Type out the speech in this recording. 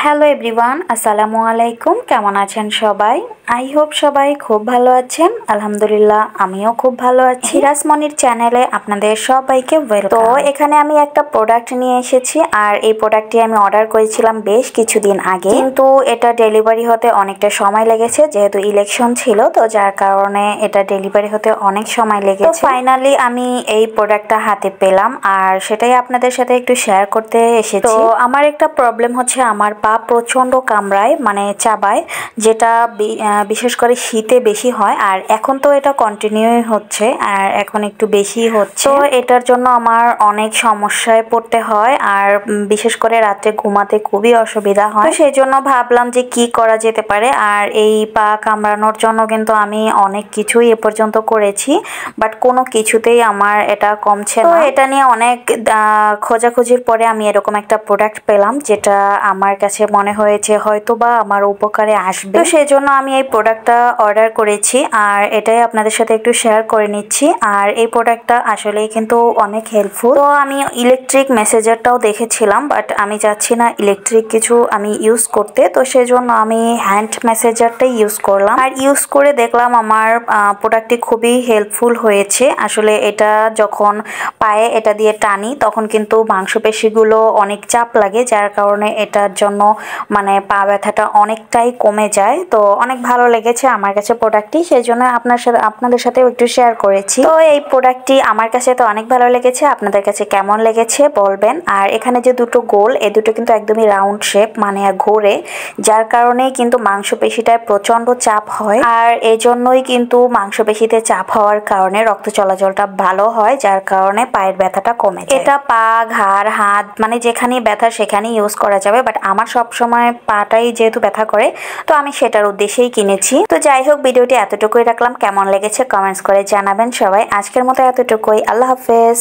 Hello everyone, আসসালামু আলাইকুম। কেমন আছেন সবাই? আই হোপ সবাই খুব ভালো আছেন। আলহামদুলিল্লাহ আমিও খুব ভালো আছি। হিরাজ মনির চ্যানেলে আপনাদের সবাইকে ওয়েলকাম। তো এখানে আমি একটা প্রোডাক্ট নিয়ে এসেছি, আর এই প্রোডাক্টটি আমি অর্ডার করেছিলাম বেশ কিছুদিন আগে, কিন্তু এটা ডেলিভারি হতে অনেকটা সময় লেগেছে, যেহেতু ইলেকশন ছিল, তো যার কারণে এটা ডেলিভারি হতে অনেক সময় লেগেছে। তো ফাইনালি আমি এই প্রোডাক্টটা হাতে পেলাম, আর সেটাই আপনাদের সাথে একটু শেয়ার করতে এসেছি। তো আমার একটা প্রবলেম হচ্ছে, আমার পা প্রচন্ড কামড়ায়, মানে চাবায়, যেটা বিশেষ করে শীতে বেশি হয়, আর এখন তো এটা কন্টিনিউ হচ্ছে, আর এখন একটু বেশি হচ্ছে। তো এটার জন্য আমার অনেক সমস্যায় পড়তে হয়, আর বিশেষ করে রাত্রে ঘুমাতে খুবই অসুবিধা হয়। তো সেই জন্য ভাবলাম যে কি করা যেতে পারে। আর এই পা কামড়ানোর জন্য কিন্তু আমি অনেক কিছুই এ পর্যন্ত করেছি, বাট কোনো কিছুতেই আমার এটা কমছে না। তো এটা নিয়ে অনেক খোঁজাখুঁজির পরে আমি এরকম একটা প্রোডাক্ট পেলাম, যেটা আমার কাছে মনে হয়েছে হয়তো বা আমার উপকারে আসবে। তো সেই জন্য আমি এই প্রোডাক্টটা অর্ডার করেছি, আর এটাই আপনাদের সাথে একটু শেয়ার করে নিচ্ছি। আর এই প্রোডাক্টটা আসলেই কিন্তু অনেক হেল্পফুল। তো আমি ইলেকট্রিক মেসেঞ্জারটাও দেখেছিলাম, বাট আমি চাচ্ছি না ইলেকট্রিক কিছু আমি ইউজ করতে, তো সেই জন্য আমি হ্যান্ড মেসেঞ্জারটাই ইউজ করলাম। আর ইউজ করে দেখলাম আমার প্রোডাক্টটি খুবই হেল্পফুল হয়েছে। আসলে এটা যখন পায়ে এটা দিয়ে টানি, তখন কিন্তু মাংসপেশিগুলো অনেক চাপ লাগে, যার কারণে এটার জন্য মানে পা ব্যথাটা অনেকটাই কমে যায়। তো অনেক ভালো লেগেছে আমার কাছে প্রোডাক্টটি, সেই জন্য আপনাদের সাথেও একটু শেয়ার করেছি। তো এই প্রোডাক্টটি আমার কাছে তো অনেক ভালো লেগেছে, আপনাদের কাছে কেমন লেগেছে বলবেন। আর এখানে যে দুটো গোল, এই দুটো কিন্তু একদমই রাউন্ড শেপ, মানে ঘোরে, যার কারণেই কিন্তু মাংসপেশিটায় প্রচন্ড চাপ হয়, আর এই জন্যই কিন্তু মাংসপেশিতে চাপ হওয়ার কারণে রক্ত চলাচলটা ভালো হয়, যার কারণে পায়ের ব্যথাটা কমে যায়। এটা পা, ঘাড়, হাত, মানে যেখানেই ব্যথা সেখানেই ইউজ করা যাবে, বাট আমার সব সময় পাটাই যেহেতু ব্যথা করে, তো আমি সেটার উদ্দেশ্যেই কিনেছি। তো যাই হোক, ভিডিওটি এতটুকুই রাখলাম। কেমন লেগেছে কমেন্টস করে জানাবেন সবাই। আজকের মতো এতটুকুই। আল্লাহ হাফেজ।